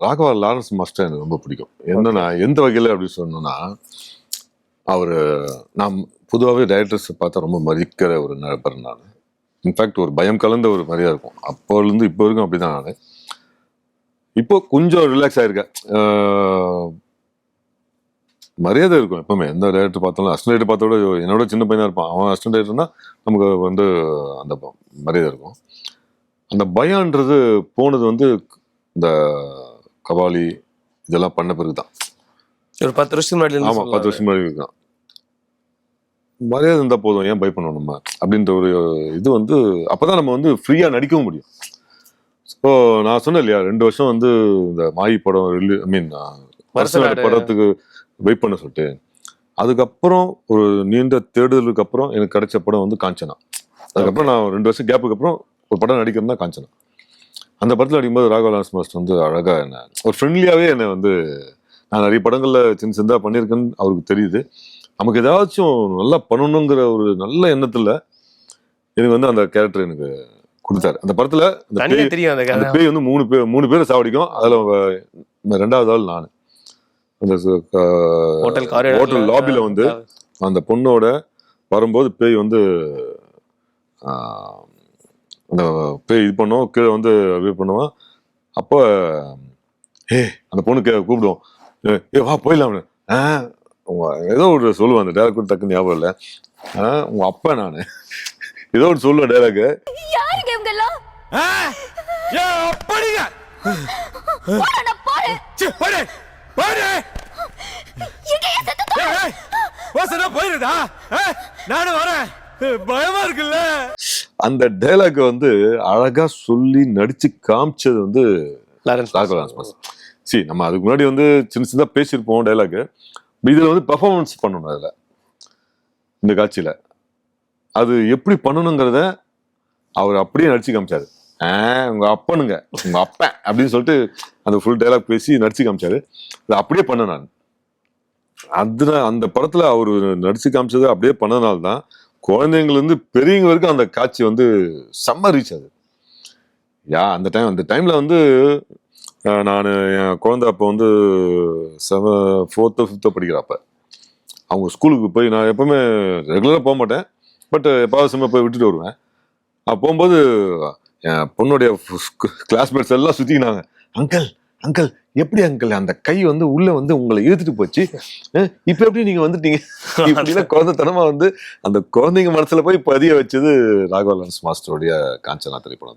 Raghava Lawrence master எனக்கு ரொம்ப பிடிக்கும். என்னன்னா எந்த வகையில் அப்படி சொன்னோன்னா, அவர் நான் பொதுவாகவே டைரக்டர்ஸ் பார்த்தா ரொம்ப மதிக்கிற ஒரு நபர் நான். இன்ஃபேக்ட் ஒரு பயம் கலந்த ஒரு மாதிரியா இருக்கும். அப்போலேருந்து இப்போ வரைக்கும் அப்படிதான் நான். இப்போ கொஞ்சம் ரிலாக்ஸ் ஆயிருக்கேன். மரியாதை இருக்கும் எப்பவுமே. எந்த டைரக்டர் பார்த்தாலும் அசிஸ்டன்ட் டைரக்டர் பார்த்தோட என்னோட சின்ன பையனா இருப்பான். அவன் அசிஸ்டன்ட் டைரக்டர்னா நமக்கு வந்து அந்த மரியாதை இருக்கும். அந்த பயம்ன்றது போனது வந்து இந்த கபாலி இதெல்லாம் பண்ண பிறகுதான். ஒரு 10 வருஷத்துக்கு முன்னாடி. ஆமா, 10 வருஷம் முன்னாடி இருக்கான். மரியாதை இருந்தா போதும், ஏன் பயப்படணும் நம்ம அப்படின்ற ஒரு இது வந்து அப்பதான் நம்ம வந்து ஃப்ரீயா நடிக்கவும் முடியும். இப்போ நான் சொன்னேன் இல்லையா, 2 வருஷம் வந்து இந்த மாயி படம் ஐ மீன் படத்துக்கு வெயிட் பண்ண சொல்லிட்டு, அதுக்கப்புறம் ஒரு நீண்ட தேடுதலுக்கு அப்புறம் எனக்கு கிடைச்ச படம் வந்து காஞ்சனா. அதுக்கப்புறம் நான் 2 வருஷம் கேப்புக்கு அப்புறம் ஒரு படம் நடிக்கிறேன் தான் காஞ்சனா. அந்த படத்தில் நடிக்கும்போது ராகவா லாரன்ஸ் மாஸ்டர் வந்து அழகா என்ன ஒரு ஃப்ரெண்ட்லியாவே என்னை வந்து, நான் நிறைய படங்கள்ல சின்ன சின்னதா பண்ணியிருக்கேன்னு அவருக்கு தெரியுது. நமக்கு ஏதாச்சும் நல்லா பண்ணணுங்கிற ஒரு நல்ல எண்ணத்துல எனக்கு வந்து அந்த கேரக்டர் எனக்கு கொடுத்தாரு. அந்த படத்துல அந்த பேய் வந்து 3 பேரை சாவடிக்கும். அதுல 2வது ஆள் நான். அந்த ஹோட்டல் லாபில வந்து அந்த பொண்ணோட வரும்போது பேய் வந்து அந்த பேய் இது பண்ணுவோம், கீழே வந்து இது பண்ணுவோம். அப்போ அந்த பொண்ணுக்கு கூப்பிடுவோம், ஏ வா போயிடலாம். ஏதோ ஒரு சொல்லுவேன், அந்த டைலாக் டக்குன்னு ஞாபகம் இல்லை. உங்க அப்பா நானு ஏதோ ஒரு சொல்லுவேன் டைலாக். அந்த டைலாக் வந்து அழகா சொல்லி நடிச்சு காமிச்சது வந்து ராகவா லாரன்ஸ் மாஸ்டர். சரி, நம்ம அதுக்கு முன்னாடி வந்து சின்ன சின்னதா பேசியிருப்போம் டைலாக். இதுல வந்து பெர்ஃபார்மன்ஸ் பண்ணணும். அதுல இந்த காட்சியில அது எப்படி பண்ணணுங்கிறத அவர் அப்படியே நடிச்சு காமிச்சாரு. உங்க அப்பனுங்க, உங்க அப்பன் அப்படின்னு சொல்லிட்டு அந்த ஃபுல் டைலாக் பேசி நடிச்சு காமிச்சாரு. அதை அப்படியே பண்ண நான் அதுல அந்த படத்துல அவரு நடிச்சு காமிச்சது அப்படியே பண்ணனால்தான் குழந்தைங்கள்ல இருந்து பெரியவங்க வரைக்கும் அந்த காட்சி வந்து செம்ம ரீச் ஆகுது. அந்த டைம்ல வந்து நான் என் குழந்தை அப்போ வந்து 4th 5th படிக்கிறப்ப அவங்க ஸ்கூலுக்கு போய், நான் எப்பவுமே ரெகுலராக போக மாட்டேன், பட் எப்பாவது போய் விட்டுட்டு வருவேன். போகும்போது என் பொண்ணுடைய கிளாஸ்மேட்ஸ் எல்லாம் சுத்திக்கினாங்க. அங்கிள் அங்கிள் எப்படி அங்கிள் அந்த கை வந்து உள்ள வந்து உங்களை இழுத்துட்டு போச்சு, இப்ப எப்படி நீங்க வந்துட்டீங்க இப்படிலாம் குழந்தைத்தனமா வந்து அந்த குழந்தைங்க மனசுல போய் பதிய வச்சது ராகவா லாரன்ஸ் மாஸ்டருடைய காஞ்சனா திரைப்படம்.